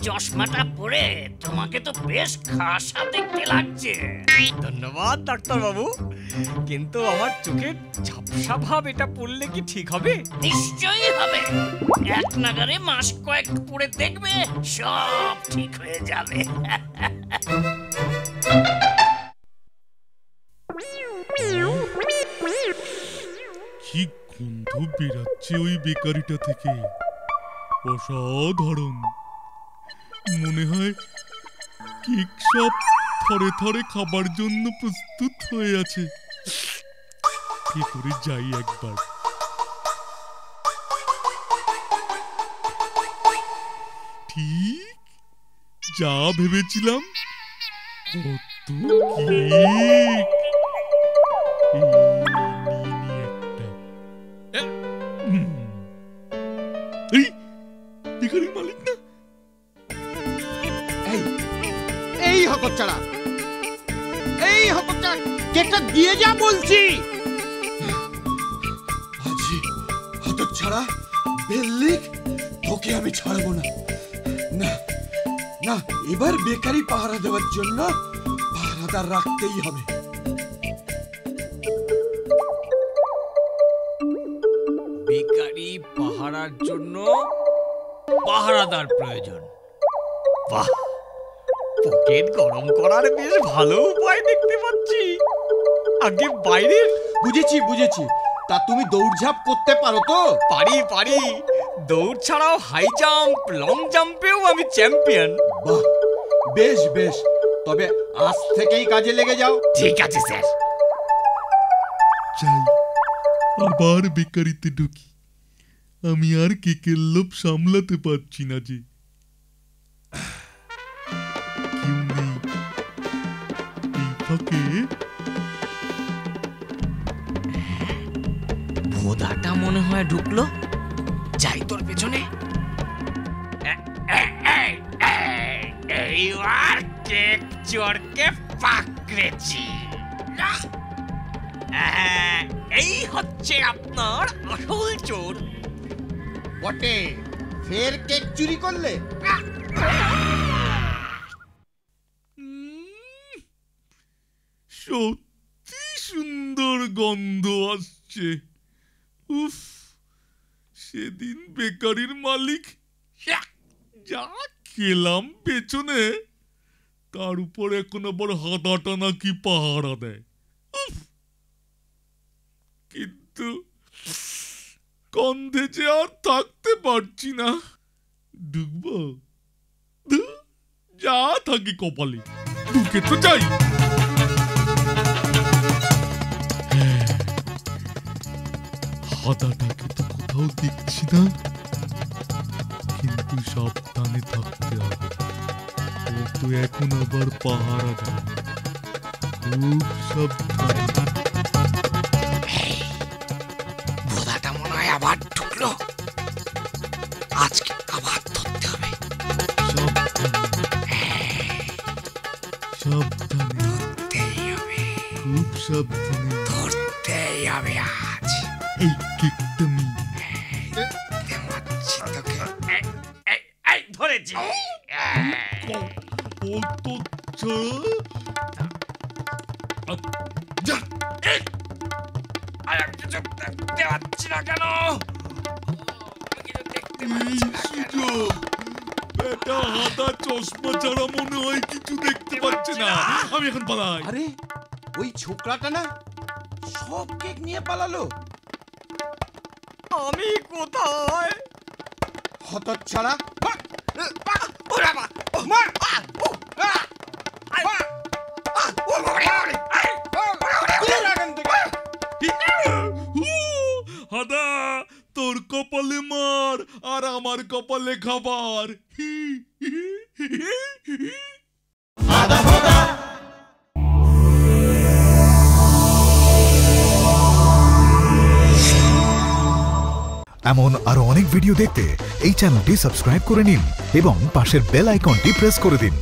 চশমাটা পরে তোমাকে তো বেশ খাসা দেখতে লাগছে। ধন্যবাদ ডাক্তার বাবু, কিন্তু আমার চোখের ঝাপসা ভাব এটা পড়লে কি ঠিক হবে? নিশ্চয়ই হবে। এক নাগারে মাস কয়েক পরে দেখবে সব ঠিক হয়ে যাবে। কি গন্ধ বেরাচ্ছে ওই বেকারিটা থেকে, অসাধারণ। মনে হয় কেক সব থরে থরে খাবার জন্য প্রস্তুত হয়ে আছে। কি করে যাই একবার। ঠিক যা ভেবেছিলাম, কত কেক। বেকারির মালিক না? এই হতচ্ছাড়া, এই হতচ্ছাড়া, কেকটা দিয়ে যা বলছি। আজি হতচ্ছাড়া বেল্লিক, তোকে আমি ছাড়বো না। না না, এবার বেকারি পাহারা দেওয়ার জন্য পাহারাদার রাখতেই হবে। বেকারি পাহারার জন্য পাহারাদার প্রয়োজন। বাহ, পকেট গরম করার বেশ ভালো উপায় দেখতে পাচ্ছি। আগে বাইরের। বুঝেছি বুঝেছি, তা তুমি দৌড়ঝাঁপ করতে পারো তো? পারি। দৌড় ছাড়াও হাই জাম্প, লং জাম্পেও আমি চ্যাম্পিয়ন। বাহ, বেশ বেশ, তবে আজ থেকেই কাজে লেগে যাও। ঠিক আছে স্যার। যাই, আবার বেকারিতে ঢুকি। আমি আর কেকের লোভ সামলাতে পারছি না যে। কেউ নেই এই ফাঁকে। ভোদাটা মনে হয় ঢুকলো, যাই তোর পেছনে। এইবার কেক চোরকে পাকড়েছি। এই হচ্ছে আপনার আসল চোর। বটে, ফের কেক চুরি করলে? সত্যি সুন্দর গন্ধ আসছে। উফ, সেদিন বেকারির মালিক যা খেলাম পেছনে, তার উপর এখন আবার হাতাটা নাকি পাহারা দেয়। কিন্তু গন্ধে যে আর থাকতে পারছি না। ঢুকবো? যা থাকি কপালে, ঢুকে তো যাই। হাতাটাকে তো কোথাও দেখছি না, কিন্তু সাবধানে থাকতে হবে। ও তো এখন আবার পাহারা দেয়, খুব সাবধানে। ভোদাটা মনে হয় আবার ঢুকলো, আজকে আবার ধরতে হবে। সাবধানে, খুব সাবধানে ধরতেই হবে আজ। এই কেকটা ধরেছি। দেখতে পাচ্ছি না কেন? বেটা হাতা চশমা ছাড়া মনে হয় কিছু দেখতে পাচ্ছে না। আমি এখন পালাই। আরে ওই ছোকরাটা না সব কেক নিয়ে পালালো। আমি কোথায়? হতচ্ছাড়া, হাদা, তোর কপালে মার আর আমার কপালে খাবার। এমন আরো অনেক ভিডিও দেখতে এই চ্যানেলটি সাবস্ক্রাইব করে নিন এবং পাশের বেল আইকনটি প্রেস করে দিন।